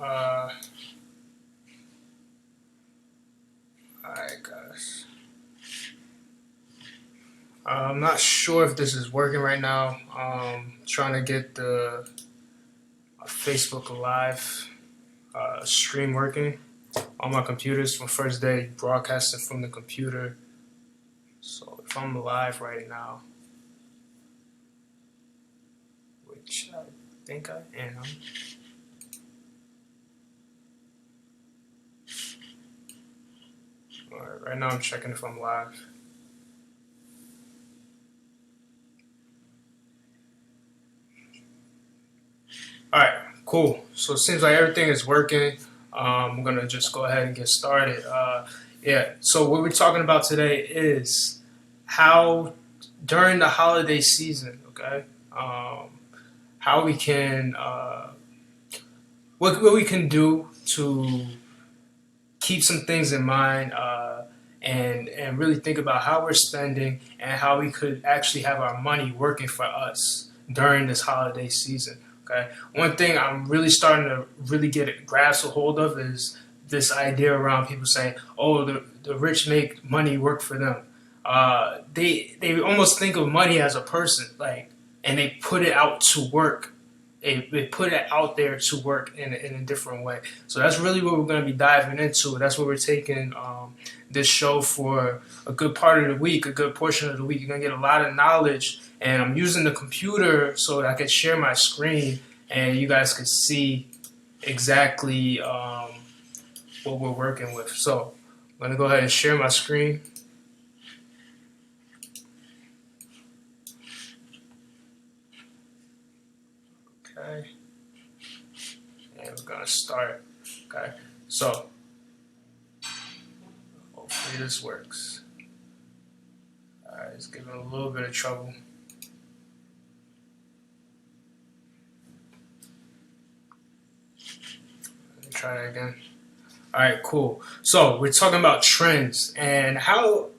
Uh, Alright, guys. I'm not sure if this is working right now. Trying to get the Facebook Live stream working on my computer. It's my first day broadcasting from the computer. So if I'm live right now, which I think I am. Alright, right now I'm checking if I'm live. Alright, cool. So it seems like everything is working. I'm gonna just go ahead and get started. Yeah, so what we're talking about today is how during the holiday season, okay, how we can, what we can do to keep some things in mind, and really think about how we're spending and how we could actually have our money working for us during this holiday season. Okay, one thing I'm really starting to really get a grasp a hold of is this idea around people saying, "Oh, the rich make money work for them." They almost think of money as a person, like, and they put it out to work. They put it out there to work in a different way. So that's really what we're going to be diving into. That's what we're taking this show for a good part of the week, a good portion of the week. You're going to get a lot of knowledge. And I'm using the computer so that I can share my screen and you guys can see exactly what we're working with. So I'm going to go ahead and share my screen. Okay. And we're going to start. Okay. So hopefully this works. All right, it's giving a little bit of trouble. Let me try that again. All right, cool. So we're talking about trends and how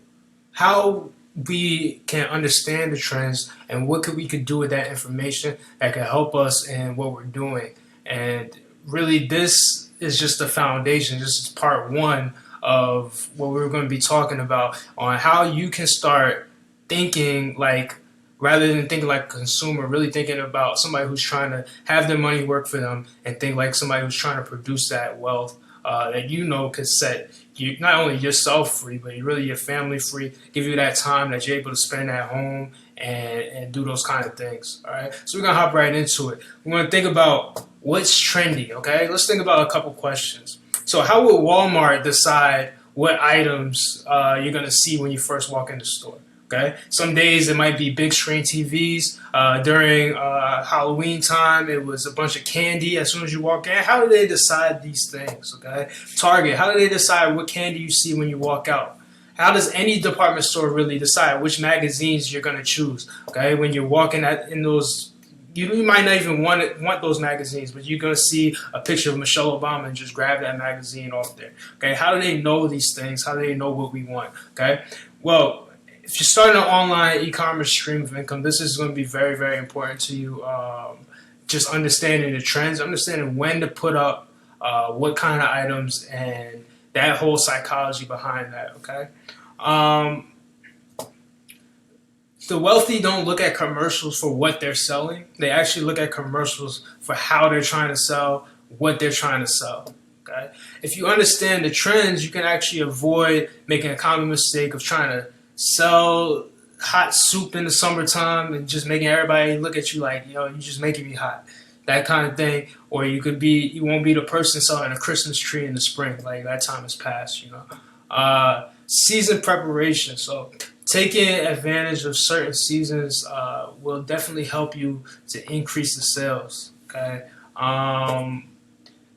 we can understand the trends and what we could do with that information that can help us in what we're doing. And really, this is just the foundation. This is part one of what we're going to be talking about on how you can start thinking like rather than thinking like a consumer, really thinking about somebody who's trying to have their money work for them and think like somebody who's trying to produce that wealth that could set you not only yourself free, but really your family free, give you that time that you're able to spend at home and do those kind of things. All right, so we're gonna hop right into it. We're gonna think about what's trendy. Okay, let's think about a couple questions. So, how would Walmart decide what items you're gonna see when you first walk in the store? Okay, some days it might be big screen TVs. During Halloween time, it was a bunch of candy as soon as you walk in. How do they decide these things? Okay, Target. How do they decide what candy you see when you walk out? How does any department store really decide which magazines you're gonna choose? Okay, when you're walking in those, you might not even want those magazines, but you're gonna see a picture of Michelle Obama and just grab that magazine off there. Okay, how do they know these things? How do they know what we want? Okay, well, if you're starting an online e-commerce stream of income, this is going to be very, very important to you. Just understanding the trends, understanding when to put up what kind of items, and that whole psychology behind that. Okay, um, the wealthy don't look at commercials for what they're selling. They actually look at commercials for how they're trying to sell what they're trying to sell. Okay, if you understand the trends, you can actually avoid making a common mistake of trying to sell hot soup in the summertime and just making everybody look at you like, yo, you just making me hot, that kind of thing. Or you won't be the person selling a Christmas tree in the spring, like that time has passed, season preparation. So taking advantage of certain seasons will definitely help you to increase the sales. Okay.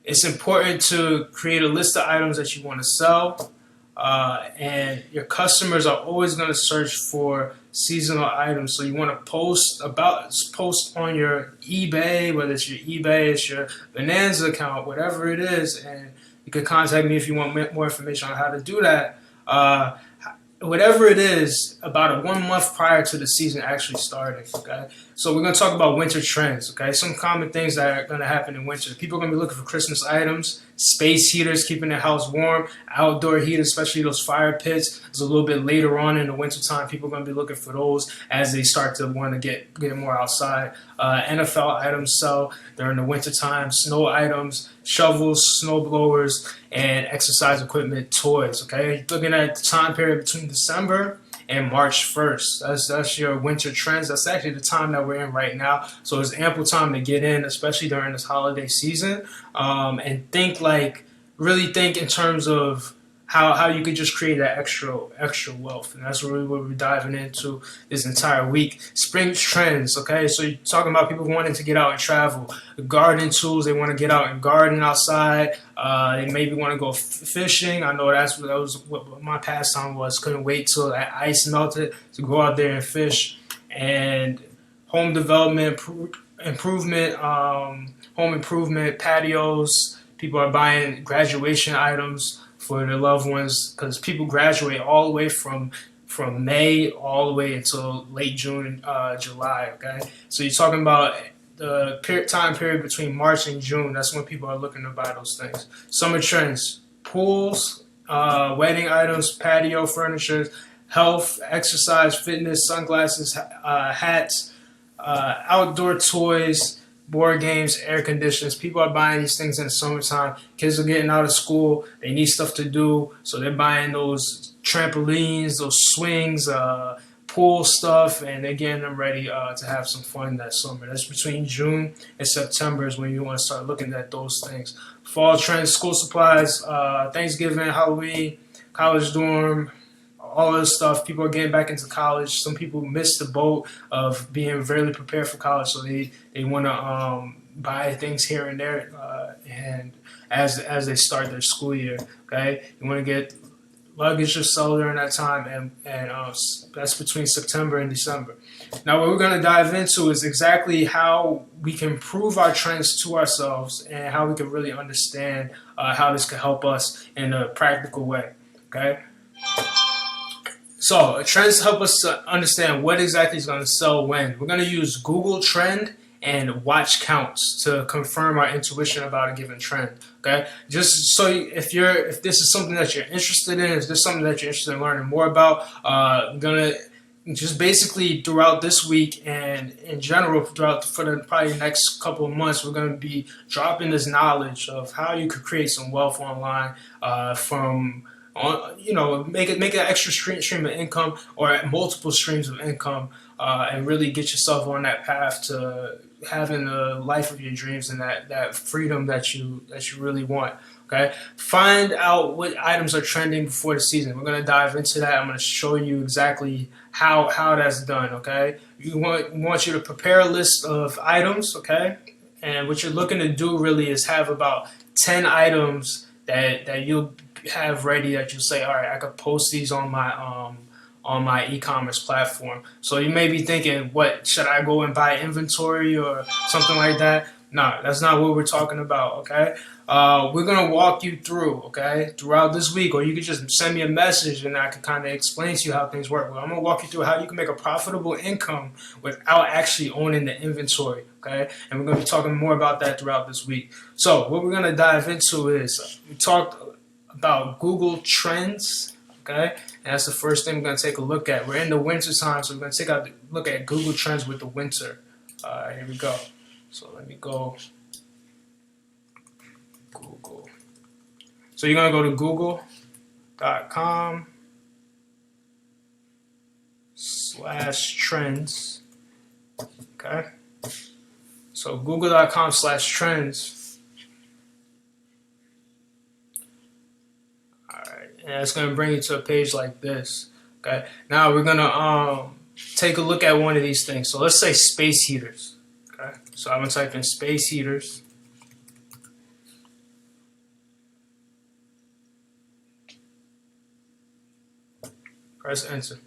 It's important to create a list of items that you want to sell. And your customers are always going to search for seasonal items. So you want to post on your eBay, whether it's your eBay, it's your Bonanza account, whatever it is, and you can contact me if you want more information on how to do that. whatever it is, about a 1 month prior to the season actually starting. Okay, so we're gonna talk about winter trends. Okay, some common things that are gonna happen in winter. People are gonna be looking for Christmas items, space heaters, keeping their house warm, outdoor heaters, especially those fire pits. It's a little bit later on in the winter time. People are gonna be looking for those as they start to want to get more outside. NFL items sell during the winter time. Snow items, shovels, snow blowers, and exercise equipment toys. Okay, looking at the time period between December and March 1st. That's your winter trends. That's actually the time that we're in right now. So it's ample time to get in, especially during this holiday season, and really think in terms of how you could just create that extra wealth, and that's really what we're diving into this entire week. Spring trends, okay? So you're talking about people wanting to get out and travel, garden tools. They want to get out and garden outside. They maybe want to go fishing. I know that was what my pastime was. Couldn't wait till that ice melted to go out there and fish. And home development improvement, home improvement patios. People are buying graduation items for their loved ones, because people graduate all the way from May all the way until late June, July. Okay, so you're talking about the time period between March and June. That's when people are looking to buy those things. Summer trends: pools, wedding items, patio furniture, health, exercise, fitness, sunglasses, hats, outdoor toys, board games, air conditioners. People are buying these things in the summertime. Kids are getting out of school. They need stuff to do. So they're buying those trampolines, those swings, pool stuff, and they're getting them ready to have some fun that summer. That's between June and September is when you want to start looking at those things. Fall trends: school supplies, Thanksgiving, Halloween, college dorm, all this stuff. People are getting back into college. Some people missed the boat of being really prepared for college, so they want to buy things here and there, and as they start their school year. Okay, you want to get luggage or so during that time, and that's between September and December. Now, what we're going to dive into is exactly how we can prove our trends to ourselves and how we can really understand how this can help us in a practical way. Okay. So trends help us to understand what exactly is going to sell when. We're going to use Google Trend and watch counts to confirm our intuition about a given trend. Okay, just so if this is something that you're interested in, if this is something that you're interested in learning more about, I'm gonna just basically throughout this week and in general for the probably next couple of months, we're going to be dropping this knowledge of how you could create some wealth online from make an extra stream of income or multiple streams of income, and really get yourself on that path to having the life of your dreams and that freedom that you really want. Okay, find out what items are trending before the season. We're going to dive into that. I'm going to show you exactly how that's done. Okay, we want you to prepare a list of items. Okay, and what you're looking to do really is have about 10 items that you'll have ready, that you say, all right, I could post these on my e-commerce platform. So you may be thinking, what, should I go and buy inventory or something like that? No, that's not what we're talking about. Okay, we're gonna walk you through, okay, throughout this week, or you can just send me a message and I can kind of explain to you how things work. Well, I'm gonna walk you through how you can make a profitable income without actually owning the inventory. Okay, and we're gonna be talking more about that throughout this week. So what we're gonna dive into is, we talked about Google Trends. Okay, and that's the first thing we're going to take a look at. We're in the winter time, so we're going to take a look at Google Trends with the winter. Here we go. So let me go Google. So you're going to go to google.com/trends. Okay. So google.com/trends. And it's going to bring you to a page like this. Okay. Now we're going to take a look at one of these things. So let's say space heaters. Okay. So I'm going to type in space heaters. Press enter.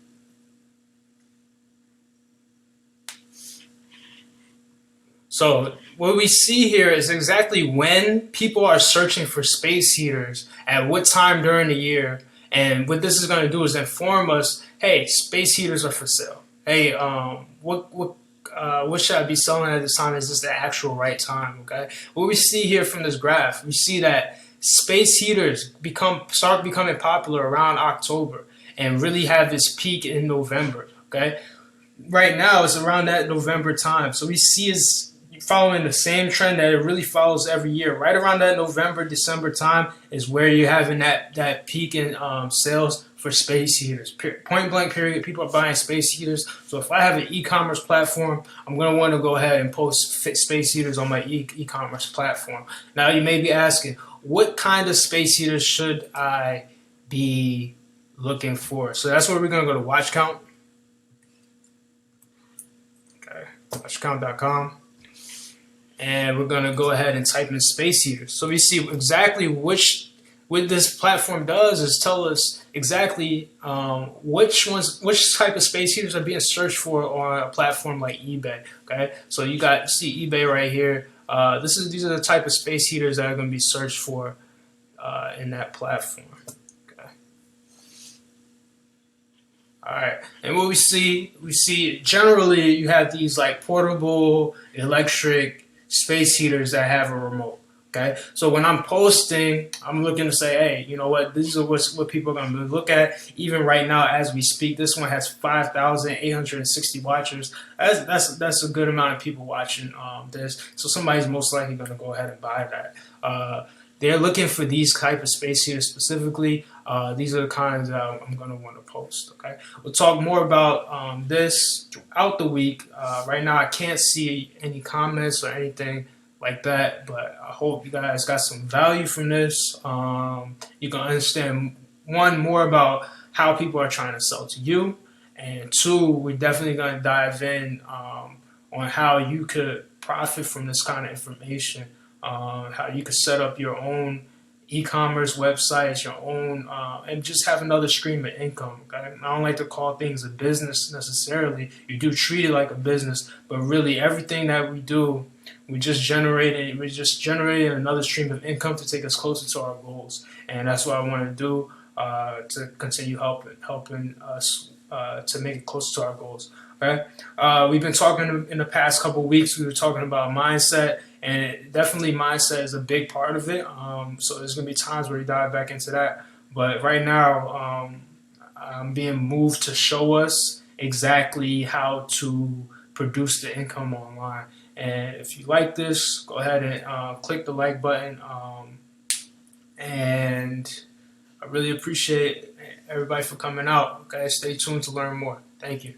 So what we see here is exactly when people are searching for space heaters, at what time during the year, And what this is going to do is inform us, hey, space heaters are for sale. Hey, what should I be selling at this time? Is this the actual right time? Okay. What we see here from this graph, we see that space heaters start becoming popular around October and really have its peak in November. Okay. Right now it's around that November time. So we see is following the same trend that it really follows every year. Right around that November, December time is where you're having that peak in sales for space heaters. Point blank period, people are buying space heaters. So if I have an e-commerce platform, I'm going to want to go ahead and post space heaters on my e-commerce platform. Now you may be asking, what kind of space heaters should I be looking for? So that's where we're going to go to watch count. Okay, watchcount.com. And we're going to go ahead and type in space heaters. So we see exactly what this platform does is tell us exactly which type of space heaters are being searched for on a platform like eBay. Okay, so you see eBay right here. These are the type of space heaters that are going to be searched for in that platform. Okay. All right, and what we see generally you have these like portable electric space heaters that have a remote. Okay, so when I'm posting, I'm looking to say, hey, you know what? These are what people are going to look at. Even right now, as we speak, this one has 5,860 watchers. That's a good amount of people watching this. So somebody's most likely going to go ahead and buy that. They're looking for these type of space heaters specifically. These are the kinds that I'm going to want to post. Okay, we'll talk more about this throughout the week. Right now, I can't see any comments or anything like that, but I hope you guys got some value from this. You can understand, one, more about how people are trying to sell to you, and two, we're definitely going to dive in on how you could profit from this kind of information, how you could set up your own e-commerce websites, your own, and just have another stream of income. Okay? I don't like to call things a business necessarily. You do treat it like a business, but really everything that we do, we're just generating another stream of income to take us closer to our goals. And that's what I want to do to continue helping us to make it closer to our goals. Okay? We've been talking in the past couple of weeks, we were talking about mindset, and definitely mindset is a big part of it. So there's going to be times where we dive back into that. But right now, I'm being moved to show us exactly how to produce the income online. And if you like this, go ahead and click the like button. And I really appreciate everybody for coming out. Okay, stay tuned to learn more. Thank you.